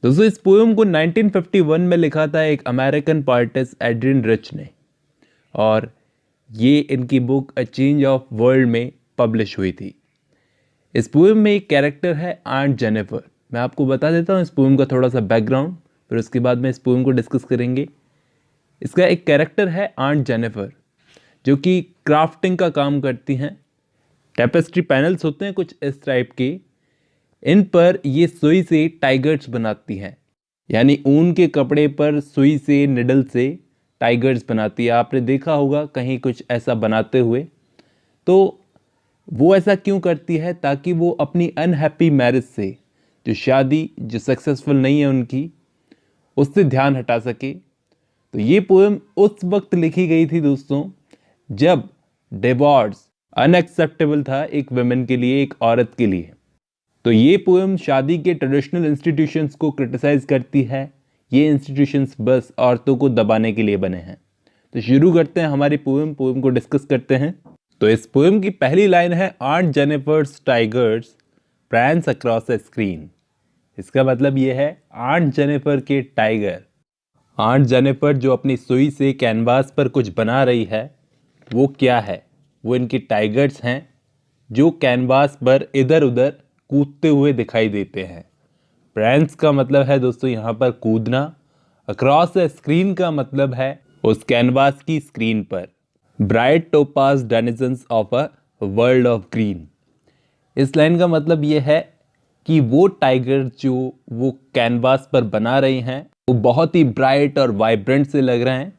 दोस्तों इस पोएम को 1951 में लिखा था एक अमेरिकन पोएटिस एड्रियन रिच ने, और ये इनकी book a change of world में पब्लिश हुई थी। इस पोएम में एक कैरेक्टर है आंट जेनिफर। मैं आपको बता देता हूँ इस पोएम का थोड़ा सा बैकग्राउंड, फिर उसके बाद में इस पोएम को डिस्कस करेंगे। इसका एक कैरेक्टर है आंट जेनिफर, जो कि क्राफ्टिंग का काम करती हैं। टेपेस्ट्री पैनल्स होते हैं कुछ इस टाइप के, इन पर ये सुई से टाइगर्स बनाती हैं, यानी ऊन के कपड़े पर सुई से निडल से टाइगर्स बनाती है। आपने देखा होगा कहीं कुछ ऐसा बनाते हुए। तो वो ऐसा क्यों करती है? ताकि वो अपनी अनहैप्पी मैरिज से, जो शादी जो सक्सेसफुल नहीं है उनकी, उससे ध्यान हटा सके। तो ये पोएम उस वक्त लिखी गई थी दोस्तों जब डिवोर्स अनएक्सेप्टेबल था एक वुमेन के लिए, एक औरत के लिए। तो ये पोएम शादी के ट्रेडिशनल इंस्टीट्यूशंस को क्रिटिसाइज करती है। ये इंस्टीट्यूशंस बस औरतों को दबाने के लिए बने हैं। तो शुरू करते हैं हमारी पोएम को डिस्कस करते हैं। तो इस पोएम की पहली लाइन है, aunt Jennifer's tigers prance across the screen. इसका मतलब ये है आंट जेनिफर के टाइगर। आंट जेनिफर जो अपनी सुई से कैनवास पर कुछ बना रही है, वो क्या है? वो इनकी टाइगर्स हैं जो कैनवास पर इधर उधर कूदते हुए दिखाई देते हैं। प्रैंस का मतलब है दोस्तों यहाँ पर कूदना। अक्रॉस द स्क्रीन का मतलब है उस कैनवास की स्क्रीन पर। Bright topaz denizens of a world of green. इस लाइन का मतलब ये है कि वो टाइगर जो वो कैनवास पर बना रही हैं, वो बहुत ही ब्राइट और वाइब्रेंट से लग रहे हैं।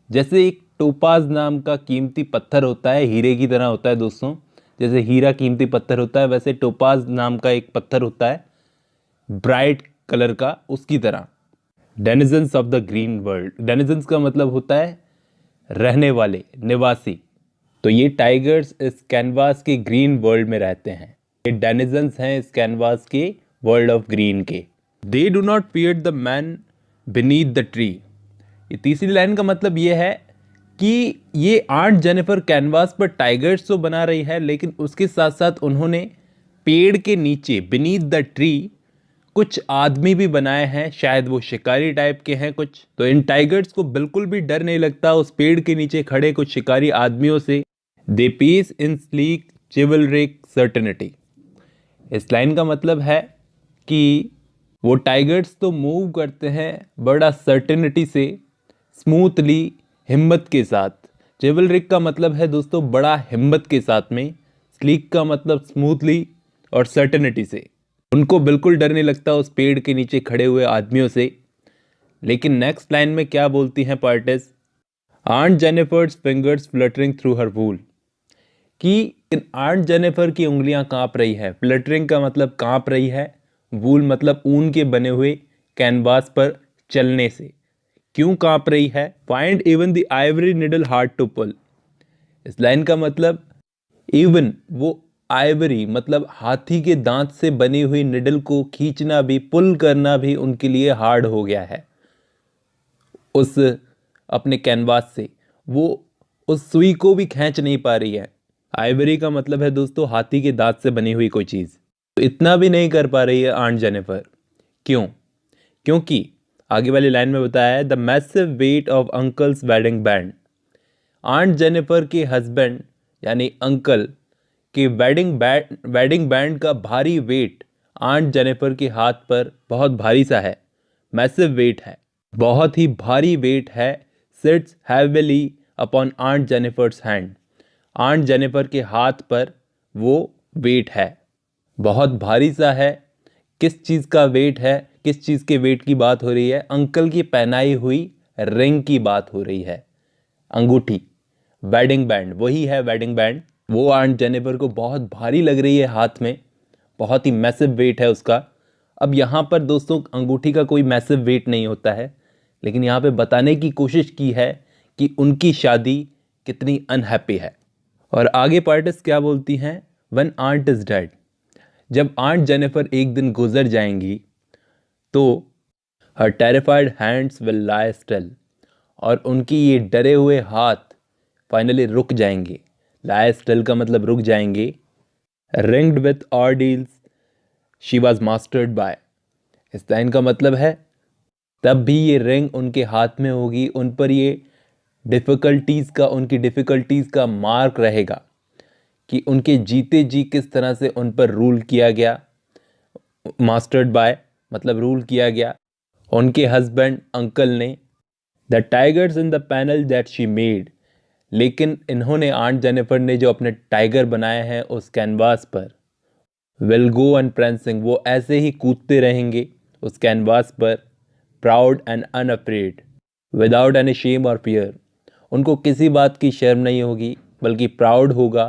जैसे एक टोपाज नाम का कीमती पत्थर होता है, हीरे की तरह होता है दोस्तों। जैसे हीरा कीमती पत्थर होता है, वैसे टोपाज नाम का एक पत्थर होता है ब्राइट कलर का, उसकी तरह। Denizens of the green world. Denizens का मतलब होता है रहने वाले, निवासी। तो ये टाइगर्स इस कैनवास के ग्रीन वर्ल्ड में रहते हैं। ये डेनिजन्स हैं इस कैनवास के वर्ल्ड ऑफ ग्रीन के। They do not fear the man beneath the tree. ये तीसरी लाइन का मतलब ये है कि ये आंट जेनिफर कैनवास पर टाइगर्स तो बना रही है, लेकिन उसके साथ साथ उन्होंने पेड़ के नीचे बीनीथ द ट्री कुछ आदमी भी बनाए हैं। शायद वो शिकारी टाइप के हैं कुछ। तो इन टाइगर्स को बिल्कुल भी डर नहीं लगता उस पेड़ के नीचे खड़े कुछ शिकारी आदमियों से। दे पीस इन स्लीक चिवलरिक सर्टेनिटी। इस लाइन का मतलब है कि वो टाइगर्स तो मूव करते हैं बड़ा सर्टेनिटी से, स्मूथली, हिम्मत के साथ। चिवलरिक का मतलब है दोस्तों बड़ा हिम्मत के साथ में, स्लीक का मतलब स्मूथली, और सर्टेनिटी से। उनको बिल्कुल डर नहीं लगता उस पेड़ के नीचे खड़े हुए आदमियों से। लेकिन नेक्स्ट लाइन में क्या बोलती हैं poetess? Aunt Jennifer's fingers fluttering through her wool. कि आंट जेनिफर की उंगलियां कांप रही है। फ्लटरिंग का मतलब कांप रही है, वूल मतलब ऊन के बने हुए कैनवास पर चलने से। क्यों कांप रही है? Find even the ivory needle hard to pull. इस लाइन का मतलब इवन वो आइवरी मतलब हाथी के दांत से बनी हुई निडल को खींचना भी, पुल करना भी उनके लिए हार्ड हो गया है। उस अपने कैनवास से वो उस सुई को भी खींच नहीं पा रही है। आइवरी का मतलब है दोस्तों हाथी के दांत से बनी हुई कोई चीज़। तो इतना भी नहीं कर पा रही है आंट जेनिफर। क्यों? क्योंकि आगे वाली लाइन में बताया है, the massive weight of uncle's wedding band. Aunt Jennifer के हस्बैंड यानी अंकल कि वेडिंग बैंड का भारी वेट आंट जेनिफर के हाथ पर बहुत भारी सा है। मैसिव वेट है, बहुत ही भारी वेट है। Sits heavily upon aunt Jennifer's hand. Aunt Jennifer के हाथ पर वो वेट है, बहुत भारी सा है। किस चीज़ का वेट है? किस चीज़ के वेट की बात हो रही है? अंकल की पहनाई हुई रिंग की बात हो रही है, अंगूठी। वेडिंग बैंड वही है, वेडिंग बैंड। वो आंट जेनिफर को बहुत भारी लग रही है हाथ में, बहुत ही मैसिव वेट है उसका। अब यहाँ पर दोस्तों अंगूठी का कोई मैसिव वेट नहीं होता है, लेकिन यहाँ पे बताने की कोशिश की है कि उनकी शादी कितनी अनहैप्पी है। और आगे पार्टिस क्या बोलती हैं? When aunt is dead. जब आंट जेनिफर एक दिन गुजर जाएंगी तो हर terrified hands will lie still. और उनकी ये डरे हुए हाथ फाइनली रुक जाएंगे। लाई स्टिल का मतलब रुक जाएंगे। Ringed with ordeals she was mastered by. इस लाइन का मतलब है तब भी ये रिंग उनके हाथ में होगी, उन पर ये उनकी डिफ़िकल्टीज़ का मार्क रहेगा कि उनके जीते जी किस तरह से उन पर रूल किया गया, मास्टर्ड बाय मतलब रूल किया गया उनके हस्बैंड अंकल ने। The tigers in the panel that she made, लेकिन इन्होंने आंट जेनिफर ने जो अपने टाइगर बनाए हैं उस कैनवास पर, विल गो एंड prancing, वो ऐसे ही कूदते रहेंगे उस कैनवास पर, proud and unafraid, without any shame और फियर, उनको किसी बात की शर्म नहीं होगी बल्कि प्राउड होगा